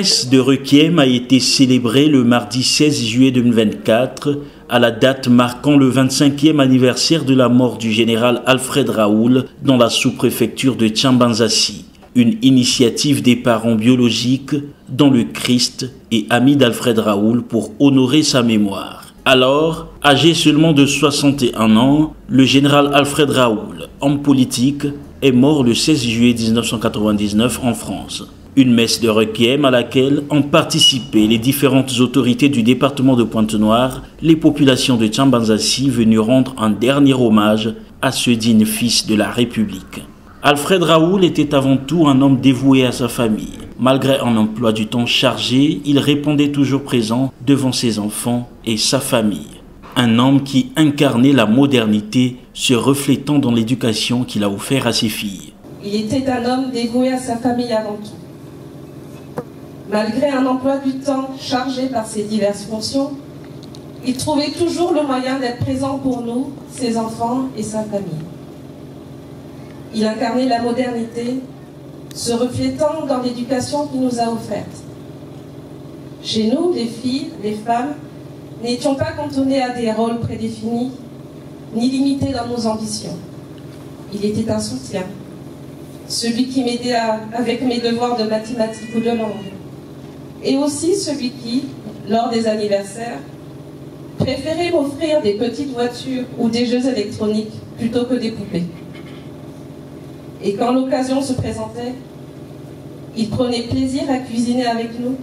messe de requiem a été célébrée le mardi 16 juillet 2024 à la date marquant le 25e anniversaire de la mort du général Alfred Raoul dans la sous-préfecture de Tchambanzassi. Une initiative des parents biologiques dans le Christ et amis d'Alfred Raoul pour honorer sa mémoire. Alors, âgé seulement de 61 ans, le général Alfred Raoul, homme politique, est mort le 16 juillet 1999 en France. Une messe de requiem à laquelle ont participé les différentes autorités du département de Pointe-Noire, les populations de Tchambanzassi venues rendre un dernier hommage à ce digne fils de la République. Alfred Raoul était avant tout un homme dévoué à sa famille. Malgré un emploi du temps chargé, il répondait toujours présent devant ses enfants et sa famille. Un homme qui incarnait la modernité, se reflétant dans l'éducation qu'il a offert à ses filles. Il était un homme dévoué à sa famille avant tout. Malgré un emploi du temps chargé par ses diverses fonctions, il trouvait toujours le moyen d'être présent pour nous, ses enfants et sa famille. Il incarnait la modernité, se reflétant dans l'éducation qu'il nous a offerte. Chez nous, les filles, les femmes, n'étions pas cantonnées à des rôles prédéfinis, ni limités dans nos ambitions. Il était un soutien, celui qui m'aidait avec mes devoirs de mathématiques ou de langue, et aussi celui qui, lors des anniversaires, préférait m'offrir des petites voitures ou des jeux électroniques plutôt que des poupées. Et quand l'occasion se présentait, il prenait plaisir à cuisiner avec nous,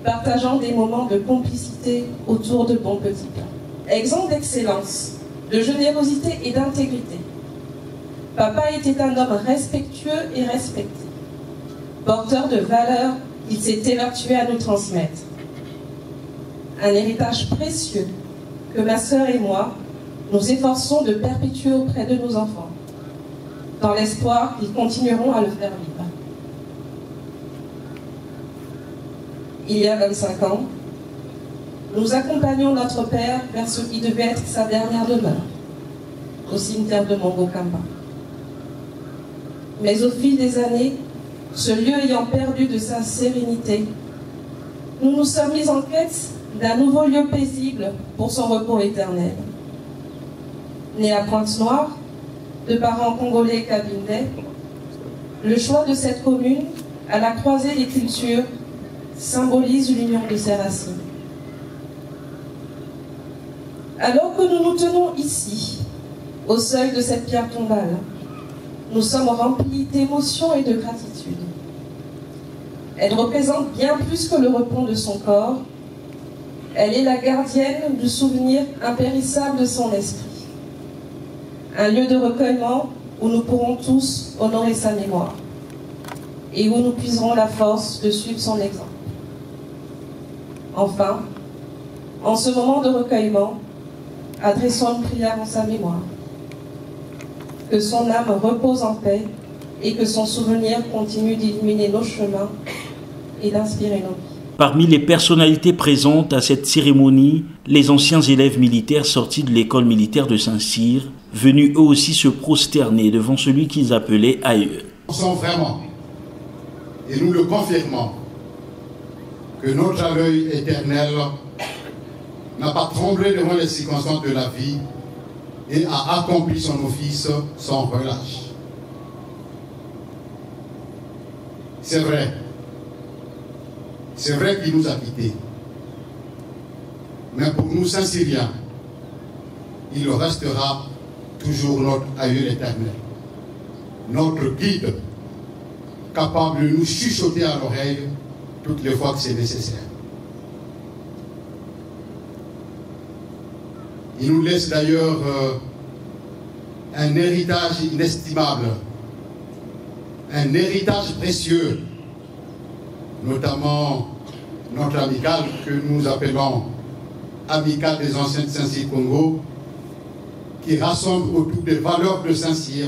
partageant des moments de complicité autour de bons petits plats. Exemple d'excellence, de générosité et d'intégrité. Papa était un homme respectueux et respecté, porteur de valeurs qu'il s'est évertué à nous transmettre. Un héritage précieux que ma sœur et moi nous efforçons de perpétuer auprès de nos enfants, dans l'espoir qu'ils continueront à le faire vivre. Il y a 25 ans, nous accompagnions notre père vers ce qui devait être sa dernière demeure, au cimetière de Mongokamba. Mais au fil des années, ce lieu ayant perdu de sa sérénité, nous nous sommes mis en quête d'un nouveau lieu paisible pour son repos éternel. Né à Pointe-Noire, de parents congolais cabinais, le choix de cette commune, à la croisée des cultures, symbolise l'union de ses racines. Alors que nous nous tenons ici, au seuil de cette pierre tombale, nous sommes remplis d'émotion et de gratitude. Elle représente bien plus que le repos de son corps. Elle est la gardienne du souvenir impérissable de son esprit. Un lieu de recueillement où nous pourrons tous honorer sa mémoire et où nous puiserons la force de suivre son exemple. Enfin, en ce moment de recueillement, adressons une prière en sa mémoire. Que son âme repose en paix et que son souvenir continue d'illuminer nos chemins et d'inspirer nos vies. Parmi les personnalités présentes à cette cérémonie, les anciens élèves militaires sortis de l'école militaire de Saint-Cyr, venus eux aussi se prosterner devant celui qu'ils appelaient aïeux. Nous pensons vraiment, et nous le confirmons, que notre aïeul éternel n'a pas tremblé devant les circonstances de la vie et a accompli son office sans relâche. C'est vrai qu'il nous a quittés. Mais pour nous, Saint-Cyriens, il restera toujours notre aïeul éternel, notre guide, capable de nous chuchoter à l'oreille toutes les fois que c'est nécessaire. Il nous laisse d'ailleurs un héritage inestimable, un héritage précieux, notamment notre amicale que nous appelons Amicale des anciens de Saint-Cyr Congo, qui rassemble autour des valeurs de Saint-Cyr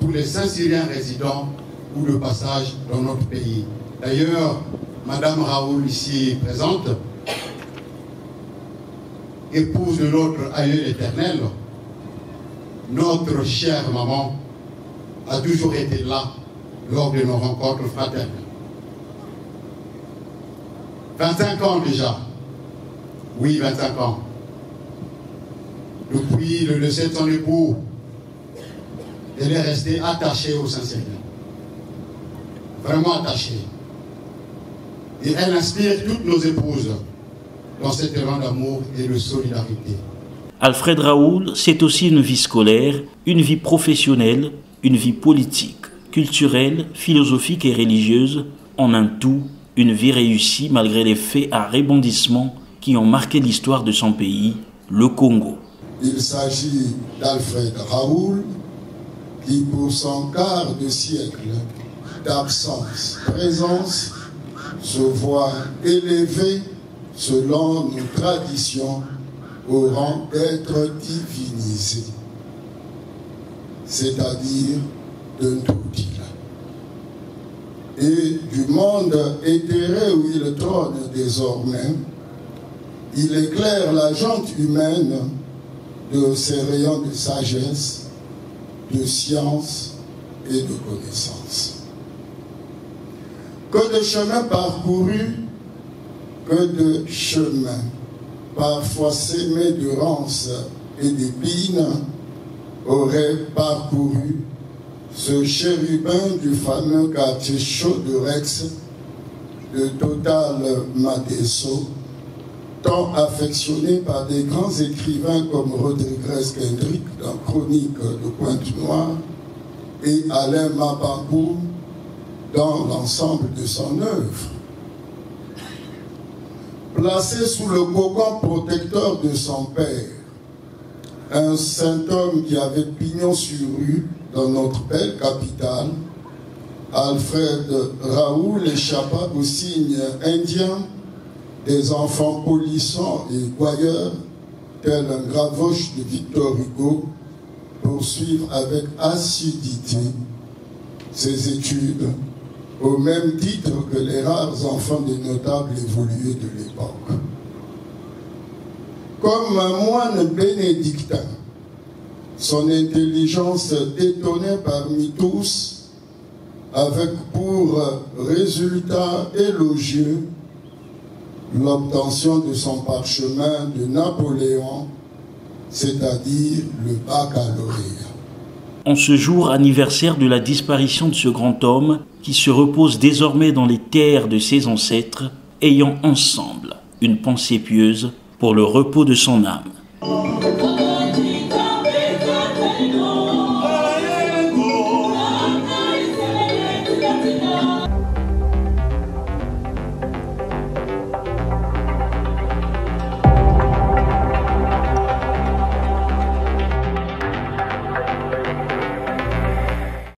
tous les Saint-Cyriens résidents ou de passage dans notre pays. D'ailleurs, Madame Raoul, ici présente, épouse de notre aïeul éternel, notre chère maman a toujours été là lors de nos rencontres fraternelles. 25 ans déjà. Oui, 25 ans. Depuis le décès de son époux, elle est restée attachée au Saint-Seigneur. Vraiment attachée. Et elle inspire toutes nos épouses dans cet élan d'amour et de solidarité. Alfred Raoul, c'est aussi une vie scolaire, une vie professionnelle, une vie politique, culturelle, philosophique et religieuse, en un tout, une vie réussie malgré les faits à rebondissement qui ont marqué l'histoire de son pays, le Congo. Il s'agit d'Alfred Raoul qui, pour son quart de siècle d'absence-présence, se voit élevé selon nos traditions au rang d'être divinisé, c'est-à-dire d'un tout-il. Et du monde éthéré où il trône désormais, il éclaire la gente humaine de ses rayons de sagesse, de science et de connaissance. Que de chemins parcourus, que de chemins, parfois sémés de ronces et d'épines, aurait parcouru ce chérubin du fameux quartier chaud de Rex, de Total Madesso, tant affectionné par des grands écrivains comme Rodriguez Kendrick dans Chronique de Pointe-Noire et Alain Mabankou dans l'ensemble de son œuvre. Placé sous le cocon protecteur de son père, un saint homme qui avait pignon sur rue dans notre belle capitale, Alfred Raoul échappa au signe indien des enfants polissants et gouailleurs, tel un Gavroche de Victor Hugo, poursuivre avec assiduité ses études, au même titre que les rares enfants des notables évolués de l'époque. Comme un moine bénédictin, son intelligence détonnait parmi tous, avec pour résultat élogieux l'obtention de son parchemin de Napoléon, c'est-à-dire le baccalauréat. En ce jour anniversaire de la disparition de ce grand homme qui se repose désormais dans les terres de ses ancêtres, ayant ensemble une pensée pieuse pour le repos de son âme.